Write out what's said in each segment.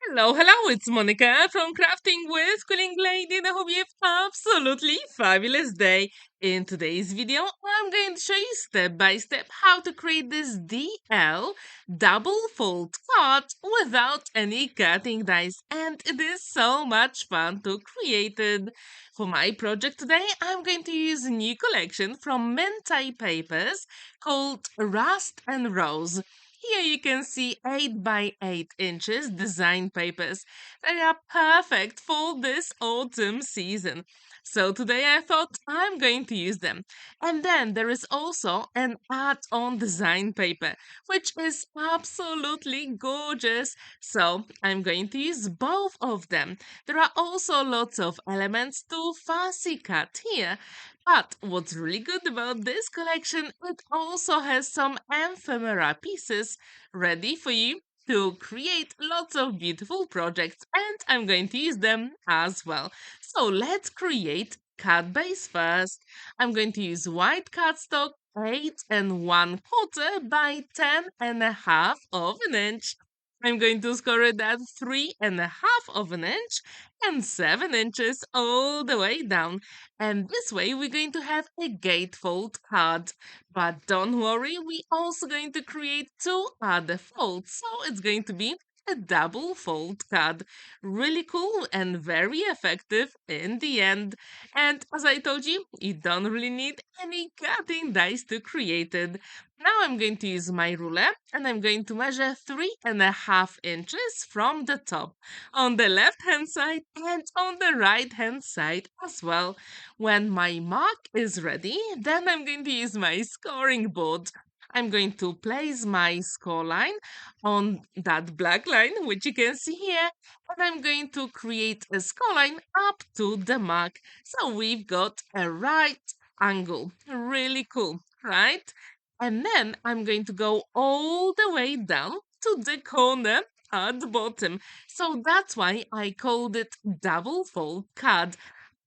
Hello, hello, it's Monica from Crafting with Cooling Lady, and I hope you have absolutely fabulous day. In today's video, I'm going to show you step by step how to create this DL double fold card without any cutting dies, and it is so much fun to create it. For my project today, I'm going to use a new collection from Mintay papers called Rust and Rose. Here you can see 8 by 8 inches design papers. They are perfect for this autumn season. So today I thought I'm going to use them. And then there is also an art-on design paper, which is absolutely gorgeous. So I'm going to use both of them. There are also lots of elements to fussy cut here. But what's really good about this collection, it also has some ephemera pieces ready for you to create lots of beautiful projects, and I'm going to use them as well. So let's create card base first. I'm going to use white cardstock 8 1/4 by 10 1/2 of an inch. I'm going to score it at 3 1/2 of an inch and 7 inches all the way down. And this way we're going to have a gatefold card. But don't worry, we're also going to create two other folds. So it's going to be a double fold card. Really cool and very effective in the end. And as I told you, you don't really need any cutting dice to create it. Now I'm going to use my ruler and I'm going to measure 3 1/2 inches from the top on the left hand side and on the right hand side as well. When my mark is ready, then I'm going to use my scoring board. I'm going to place my score line on that black line, which you can see here, and I'm going to create a score line up to the mark. So we've got a right angle. Really cool, right? And then I'm going to go all the way down to the corner at the bottom. So that's why I called it double fold card.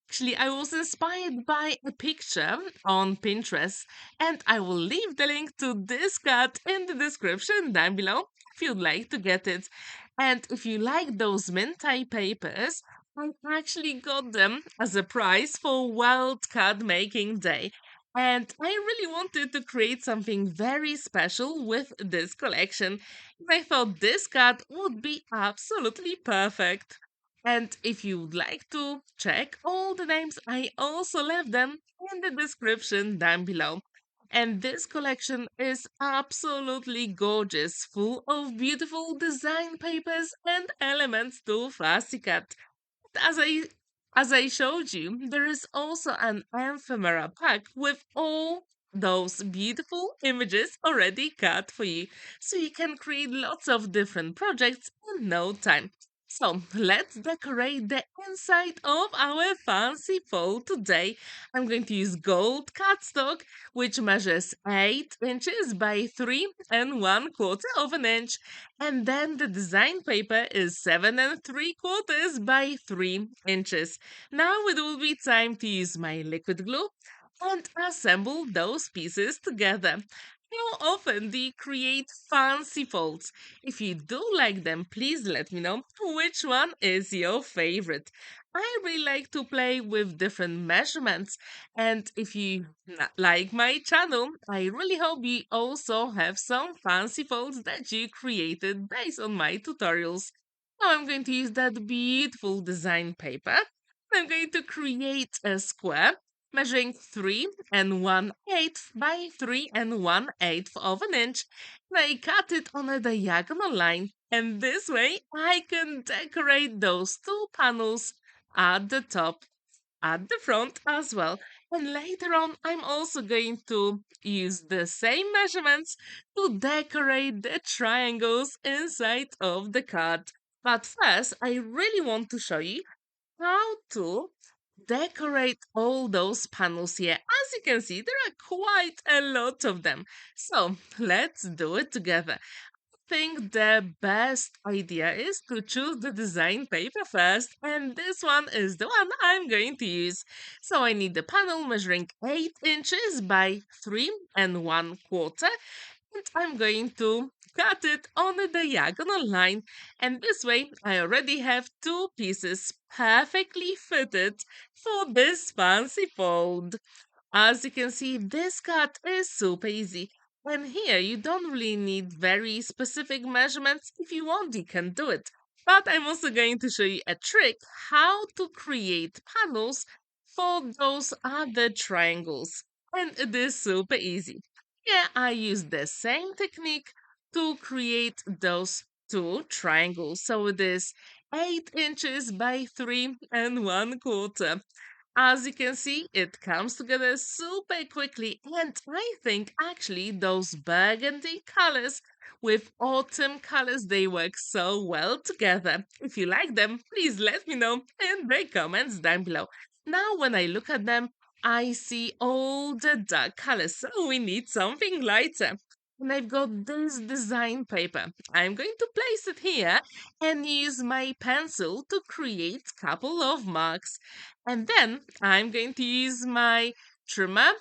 Actually, I was inspired by a picture on Pinterest, and I will leave the link to this card in the description down below if you'd like to get it. And if you like those Mintay papers, I actually got them as a prize for World Card Making Day. And I really wanted to create something very special with this collection. I thought this card would be absolutely perfect. And if you'd like to check all the names, I also left them in the description down below. And this collection is absolutely gorgeous, full of beautiful design papers and elements to fussy cut. As I as I showed you, there is also an ephemera pack with all those beautiful images already cut for you, so you can create lots of different projects in no time. So let's decorate the inside of our fancy fold today. I'm going to use gold cardstock, which measures 8 inches by 3 1/4 of an inch. And then the design paper is 7 3/4 by 3 inches. Now it will be time to use my liquid glue and assemble those pieces together. How often do you create fancy folds? If you do like them, please let me know which one is your favorite. I really like to play with different measurements, and if you like my channel, I really hope you also have some fancy folds that you created based on my tutorials. Now I'm going to use that beautiful design paper. I'm going to create a square measuring 3 1/8 by 3 1/8 of an inch. And I cut it on a diagonal line, and this way I can decorate those two panels at the top, at the front as well. And later on, I'm also going to use the same measurements to decorate the triangles inside of the card. But first, I really want to show you how to decorate all those panels here. As you can see, there are quite a lot of them. So let's do it together. I think the best idea is to choose the design paper first, and this one is the one I'm going to use. So I need the panel measuring 8 inches by 3 1/4, and I'm going to cut it on a diagonal line, and this way I already have two pieces perfectly fitted for this fancy fold. As you can see, this cut is super easy. And here you don't really need very specific measurements. If you want, you can do it. But I'm also going to show you a trick how to create panels for those other triangles. And it is super easy. Here I use the same technique to create those two triangles. So it is 8 inches by 3 1/4. As you can see, it comes together super quickly, and I think actually those burgundy colors with autumn colors, they work so well together. If you like them, please let me know in the comments down below. Now, when I look at them, I see all the dark colors, so we need something lighter. And I've got this design paper. I'm going to place it here and use my pencil to create couple of marks. And then I'm going to use my trimmer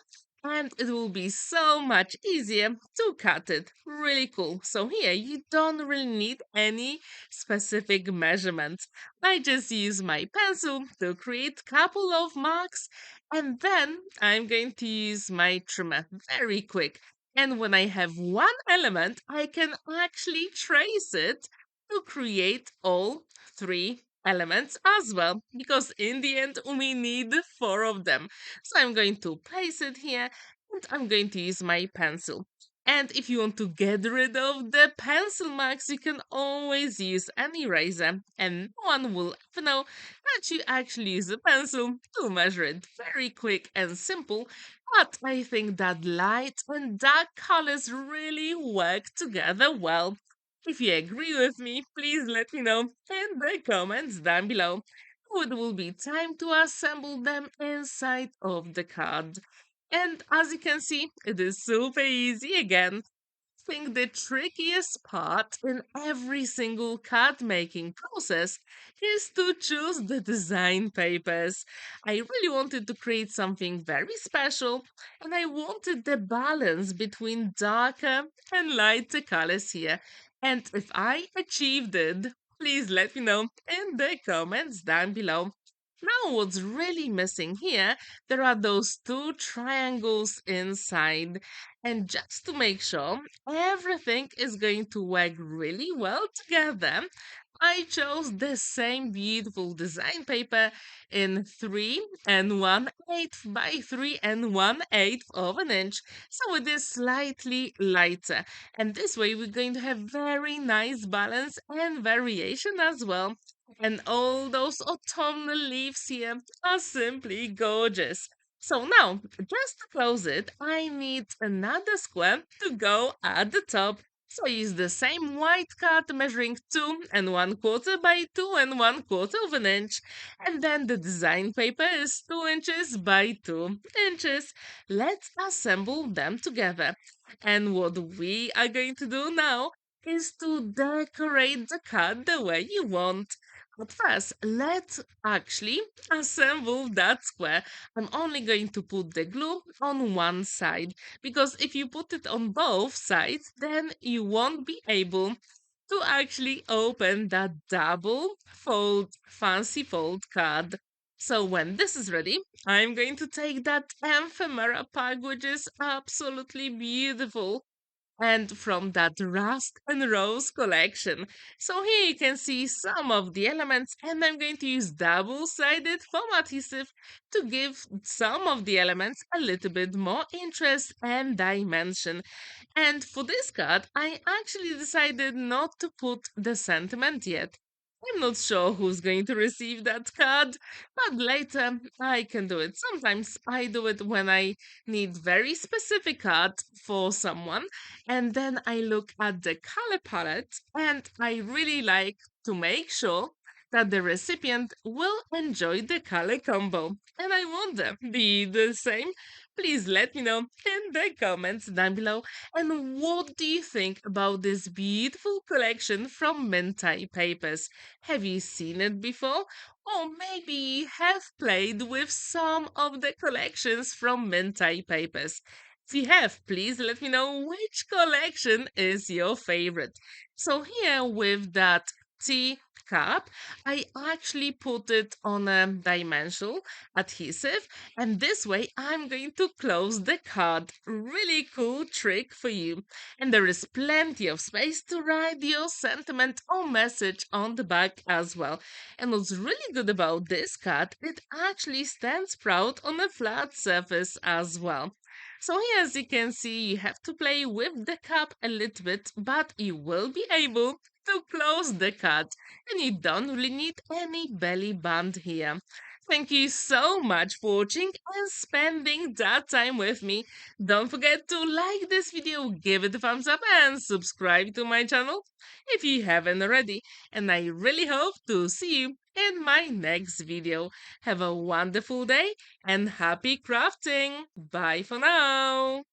and it will be so much easier to cut it. Really cool. So here you don't really need any specific measurements. I just use my pencil to create couple of marks and then I'm going to use my trimmer very quick. And when I have one element, I can actually trace it to create all three elements as well, because in the end we need four of them. So I'm going to place it here and I'm going to use my pencil. And if you want to get rid of the pencil marks, you can always use an eraser, and no one will ever know that you actually use a pencil to measure it. Very quick and simple, but I think that light and dark colors really work together well. If you agree with me, please let me know in the comments down below. It will be time to assemble them inside of the card. And as you can see, it is super easy again. I think the trickiest part in every single card making process is to choose the design papers. I really wanted to create something very special, and I wanted the balance between darker and lighter colors here. And if I achieved it, please let me know in the comments down below. Now, what's really missing here, there are those two triangles inside. And just to make sure everything is going to work really well together, I chose the same beautiful design paper in 3 1/8 by 3 1/8 of an inch. So it is slightly lighter. And this way we're going to have very nice balance and variation as well. And all those autumnal leaves here are simply gorgeous. So now, just to close it, I need another square to go at the top. So I use the same white card measuring 2 1/4 by 2 1/4 of an inch. And then the design paper is 2 inches by 2 inches. Let's assemble them together. And what we are going to do now is to decorate the card the way you want. But first, let's actually assemble that square. I'm only going to put the glue on one side, because if you put it on both sides, then you won't be able to actually open that double fold, fancy fold card. So when this is ready, I'm going to take that ephemera pack, which is absolutely beautiful, and from that Rust and Rose collection. So here you can see some of the elements, and I'm going to use double-sided foam adhesive to give some of the elements a little bit more interest and dimension. And for this card, I actually decided not to put the sentiment yet. I'm not sure who's going to receive that card, but later I can do it. Sometimes I do it when I need very specific card for someone, and then I look at the color palette and I really like to make sure that the recipient will enjoy the color combo. And I wonder, do you do the same? Please let me know in the comments down below. And what do you think about this beautiful collection from Mintay Papers? Have you seen it before? Or maybe have played with some of the collections from Mintay Papers? If you have, please let me know which collection is your favorite. So here with that tea cup, I actually put it on a dimensional adhesive, and this way I'm going to close the card. Really cool trick for you. And there is plenty of space to write your sentiment or message on the back as well. And what's really good about this card, it actually stands proud on a flat surface as well. So here, as you can see, you have to play with the cup a little bit, but you will be able to close the cut, and you don't really need any belly band here. Thank you so much for watching and spending that time with me. Don't forget to like this video, give it a thumbs up, and subscribe to my channel if you haven't already. And I really hope to see you in my next video. Have a wonderful day and happy crafting. Bye for now.